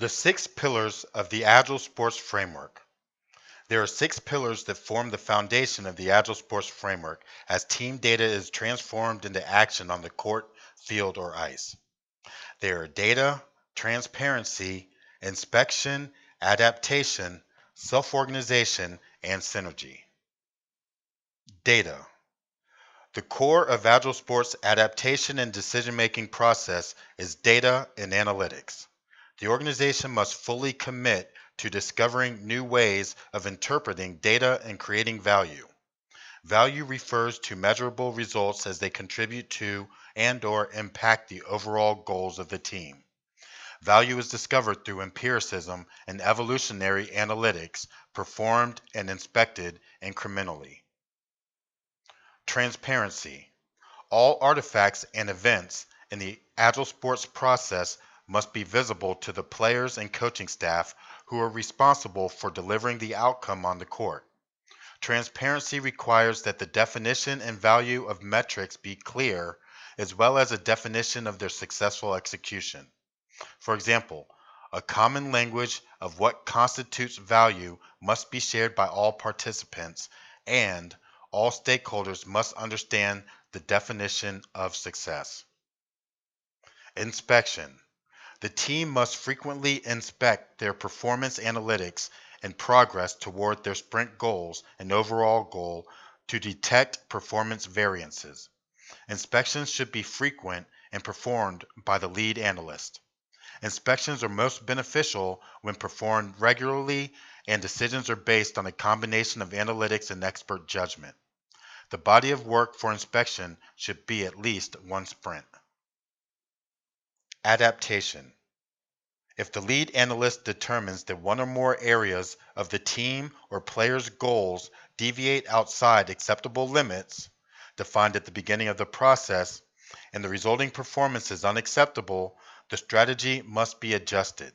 The 6 pillars of the Agile Sports Framework. There are 6 pillars that form the foundation of the Agile Sports Framework as team data is transformed into action on the court, field, or ice. They are data, transparency, inspection, adaptation, self-organization, and synergy. Data. The core of Agile Sports' adaptation and decision-making process is data and analytics. The organization must fully commit to discovering new ways of interpreting data and creating value. Value refers to measurable results as they contribute to and/or impact the overall goals of the team. Value is discovered through empiricism and evolutionary analytics performed and inspected incrementally. Transparency. All artifacts and events in the Agile Sports process must be visible to the players and coaching staff who are responsible for delivering the outcome on the court. Transparency requires that the definition and value of metrics be clear, as well as a definition of their successful execution. For example, a common language of what constitutes value must be shared by all participants, and all stakeholders must understand the definition of success. Inspection. The team must frequently inspect their performance analytics and progress toward their sprint goals and overall goal to detect performance variances. Inspections should be frequent and performed by the lead analyst. Inspections are most beneficial when performed regularly, and decisions are based on a combination of analytics and expert judgment. The body of work for inspection should be at least one sprint. Adaptation. If the lead analyst determines that one or more areas of the team or player's goals deviate outside acceptable limits defined at the beginning of the process, and the resulting performance is unacceptable, the strategy must be adjusted.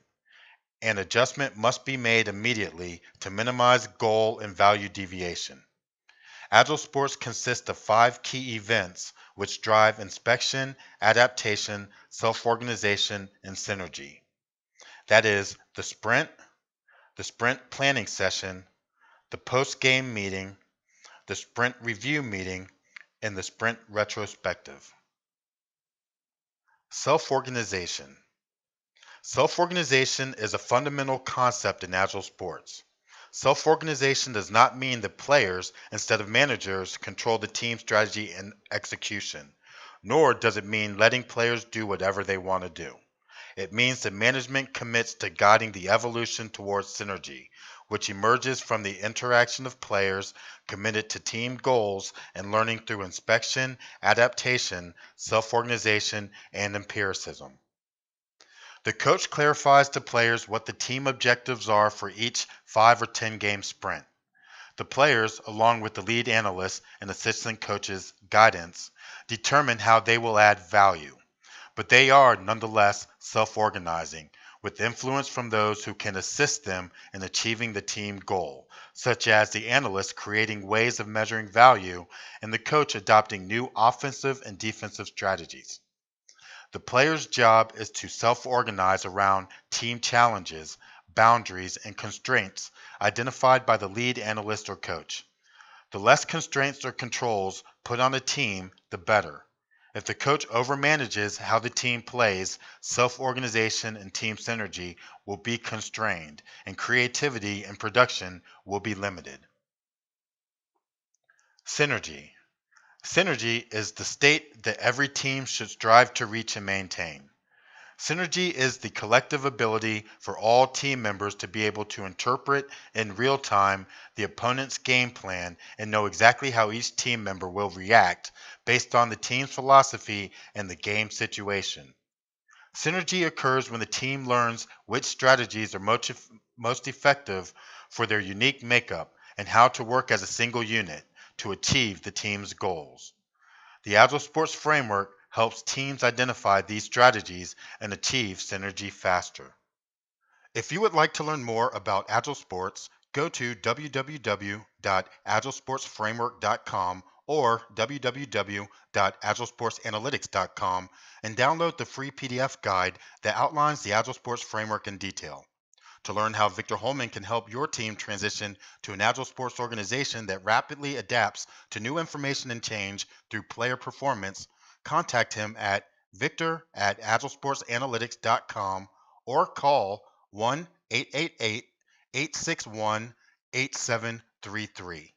An adjustment must be made immediately to minimize goal and value deviation. Agile Sports consists of 5 key events which drive inspection, adaptation, self-organization, and synergy. That is the sprint planning session, the post-game meeting, the sprint review meeting, and the sprint retrospective. Self-organization. Self-organization is a fundamental concept in Agile Sports. Self-organization does not mean that players, instead of managers, control the team strategy and execution, nor does it mean letting players do whatever they want to do. It means that management commits to guiding the evolution towards synergy, which emerges from the interaction of players committed to team goals and learning through inspection, adaptation, self-organization, and empiricism. The coach clarifies to players what the team objectives are for each 5 or 10 game sprint. The players, along with the lead analyst and assistant coach's guidance, determine how they will add value. But they are nonetheless self-organizing, with influence from those who can assist them in achieving the team goal, such as the analyst creating ways of measuring value and the coach adopting new offensive and defensive strategies. The player's job is to self-organize around team challenges, boundaries, and constraints identified by the lead analyst or coach. The less constraints or controls put on a team, the better. If the coach overmanages how the team plays, self-organization and team synergy will be constrained, and creativity and production will be limited. Synergy. Synergy is the state that every team should strive to reach and maintain. Synergy is the collective ability for all team members to be able to interpret in real time the opponent's game plan and know exactly how each team member will react based on the team's philosophy and the game situation. Synergy occurs when the team learns which strategies are most effective for their unique makeup and how to work as a single unit to achieve the team's goals. The Agile Sports Framework helps teams identify these strategies and achieve synergy faster. If you would like to learn more about Agile Sports, go to www.agilesportsframework.com or www.agilesportsanalytics.com and download the free PDF guide that outlines the Agile Sports framework in detail. To learn how Victor Holman can help your team transition to an Agile Sports organization that rapidly adapts to new information and change through player performance, contact him at victor@agilesportsanalytics.com or call 1 888 861 8733.